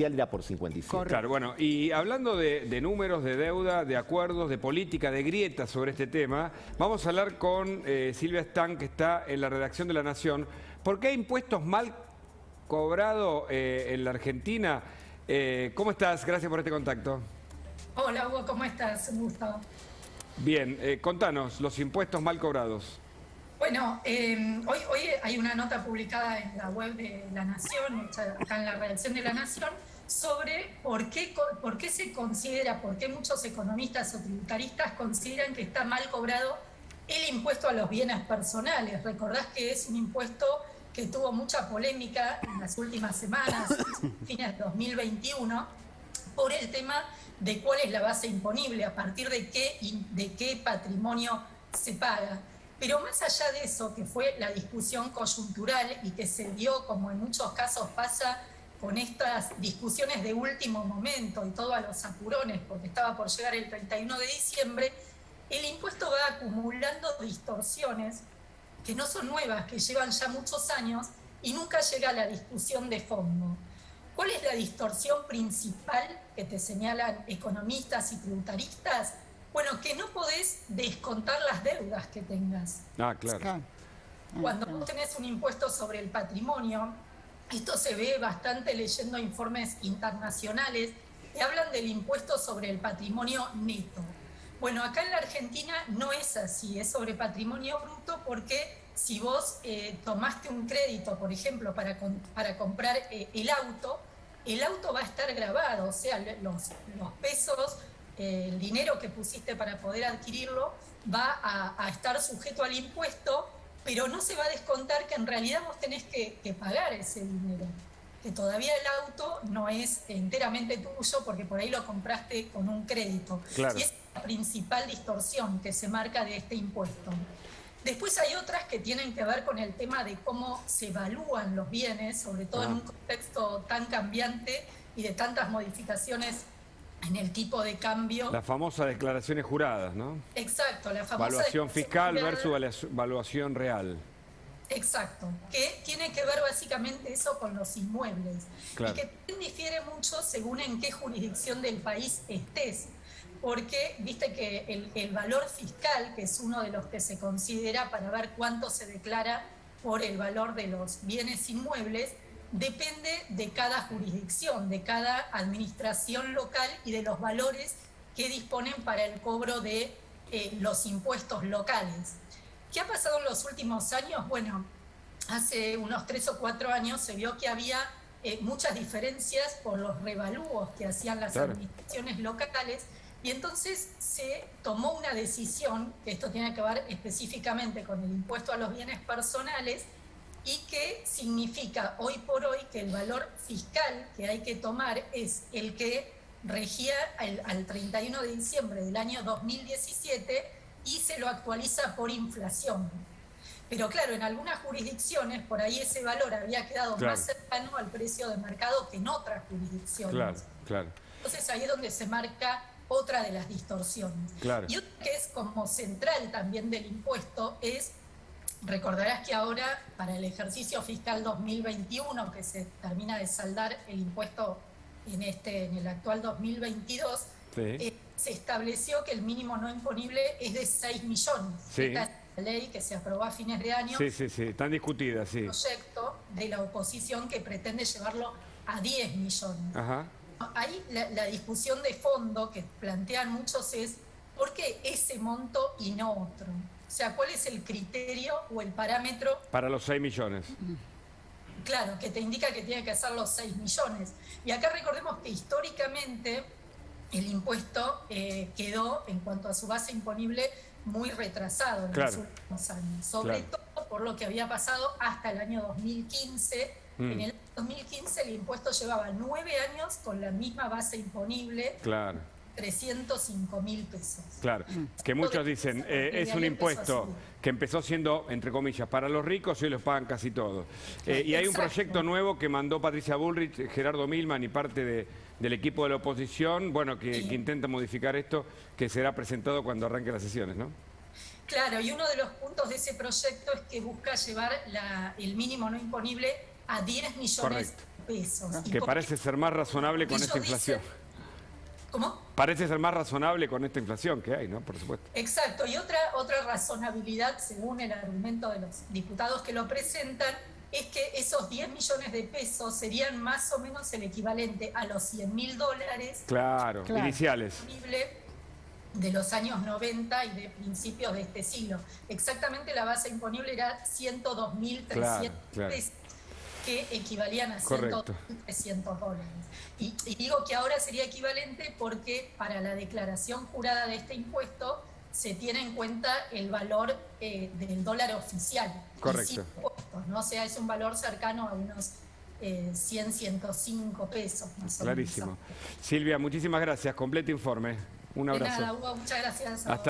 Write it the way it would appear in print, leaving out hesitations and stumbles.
era por 57. Correcto. Claro, bueno, y hablando de números, de deuda, de acuerdos, de política, de grietas sobre este tema, vamos a hablar con Silvia Stan, que está en la redacción de La Nación. ¿Por qué hay impuestos mal cobrados en la Argentina? ¿Cómo estás? Gracias por este contacto. Hola Hugo, ¿cómo estás? Un gusto. Bien, contanos, los impuestos mal cobrados. Bueno, hoy hay una nota publicada en la web de La Nación, hecha acá en la redacción de La Nación, sobre por qué se considera, por qué muchos economistas o tributaristas consideran que está mal cobrado el impuesto a los bienes personales. Recordás que es un impuesto que tuvo mucha polémica en las últimas semanas, fines de 2021, por el tema de cuál es la base imponible, a partir de qué patrimonio se paga. Pero más allá de eso, que fue la discusión coyuntural y que se dio, como en muchos casos pasa, con estas discusiones de último momento y todo a los apurones, porque estaba por llegar el 31 de diciembre, el impuesto va acumulando distorsiones que no son nuevas, que llevan ya muchos años y nunca llega a la discusión de fondo. ¿Cuál es la distorsión principal que te señalan economistas y tributaristas? Bueno, que no podés descontar las deudas que tengas. Ah, claro. Cuando vos tenés un impuesto sobre el patrimonio, esto se ve bastante leyendo informes internacionales que hablan del impuesto sobre el patrimonio neto. Bueno, acá en la Argentina no es así, es sobre patrimonio bruto, porque si vos tomaste un crédito, por ejemplo, para comprar el auto va a estar grabado, o sea, los pesos, el dinero que pusiste para poder adquirirlo va a estar sujeto al impuesto, pero no se va a descontar que en realidad vos tenés que pagar ese dinero, que todavía el auto no es enteramente tuyo porque por ahí lo compraste con un crédito. Claro. Y esa es la principal distorsión que se marca de este impuesto. Después hay otras que tienen que ver con el tema de cómo se evalúan los bienes, sobre todo en un contexto tan cambiante y de tantas modificaciones en el tipo de cambio. Las famosas declaraciones juradas, ¿no? Exacto, la famosa Evaluación fiscal declaración jurada. versus evaluación real. Exacto, que tiene que ver básicamente eso con los inmuebles. Claro. Y que también difiere mucho según en qué jurisdicción del país estés. Porque viste que el valor fiscal, que es uno de los que se considera para ver cuánto se declara por el valor de los bienes inmuebles, depende de cada jurisdicción, de cada administración local y de los valores que disponen para el cobro de los impuestos locales. ¿Qué ha pasado en los últimos años? Bueno, hace unos 3 o 4 años se vio que había muchas diferencias por los revalúos que hacían las administraciones locales, y entonces se tomó una decisión, que esto tiene que ver específicamente con el impuesto a los bienes personales, y que significa hoy por hoy que el valor fiscal que hay que tomar es el que regía al 31 de diciembre del año 2017 y se lo actualiza por inflación. Pero claro, en algunas jurisdicciones por ahí ese valor había quedado más cercano al precio de mercado que en otras jurisdicciones. Claro, claro. Entonces ahí es donde se marca otra de las distorsiones. Claro. Y otra que es como central también del impuesto es, recordarás que ahora para el ejercicio fiscal 2021, que se termina de saldar el impuesto en el actual 2022, se estableció que el mínimo no imponible es de 6 millones. Sí. Esta es la ley que se aprobó a fines de año. Sí, tan discutida, sí. Un proyecto de la oposición que pretende llevarlo a 10 millones. Ajá. Ahí la discusión de fondo que plantean muchos es ¿por qué ese monto y no otro? O sea, ¿cuál es el criterio o el parámetro? Para los 6 millones. Claro, que te indica que tiene que ser los 6 millones. Y acá recordemos que históricamente el impuesto quedó, en cuanto a su base imponible, muy retrasado en los últimos años. Sobre todo por lo que había pasado hasta el año 2015. En el 2015 el impuesto llevaba 9 años con la misma base imponible. Claro. 305.000 pesos. Claro, que muchos dicen, es un impuesto que empezó siendo, entre comillas, para los ricos y hoy los pagan casi todos. Y hay un proyecto nuevo que mandó Patricia Bullrich, Gerardo Milman y parte del equipo de la oposición, bueno, que intenta modificar esto, que será presentado cuando arranque las sesiones, ¿no? Claro, y uno de los puntos de ese proyecto es que busca llevar el mínimo no imponible a 10 millones de pesos. Que parece ser más razonable con esta inflación. ¿Cómo? Parece ser más razonable con esta inflación que hay, ¿no? Por supuesto. Exacto. Y otra razonabilidad, según el argumento de los diputados que lo presentan, es que esos 10 millones de pesos serían más o menos el equivalente a los $100.000. Claro, iniciales. De los años 90 y de principios de este siglo. Exactamente la base imponible era $102.300 pesos, que equivalían a $102.300. Y digo que ahora sería equivalente porque para la declaración jurada de este impuesto se tiene en cuenta el valor del dólar oficial. Correcto. Sin impuestos, ¿no? O sea, es un valor cercano a unos 100, 105 pesos. Más Clarísimo. Silvia, muchísimas gracias. Completo informe. Un abrazo. De nada, Hugo, muchas gracias. Hasta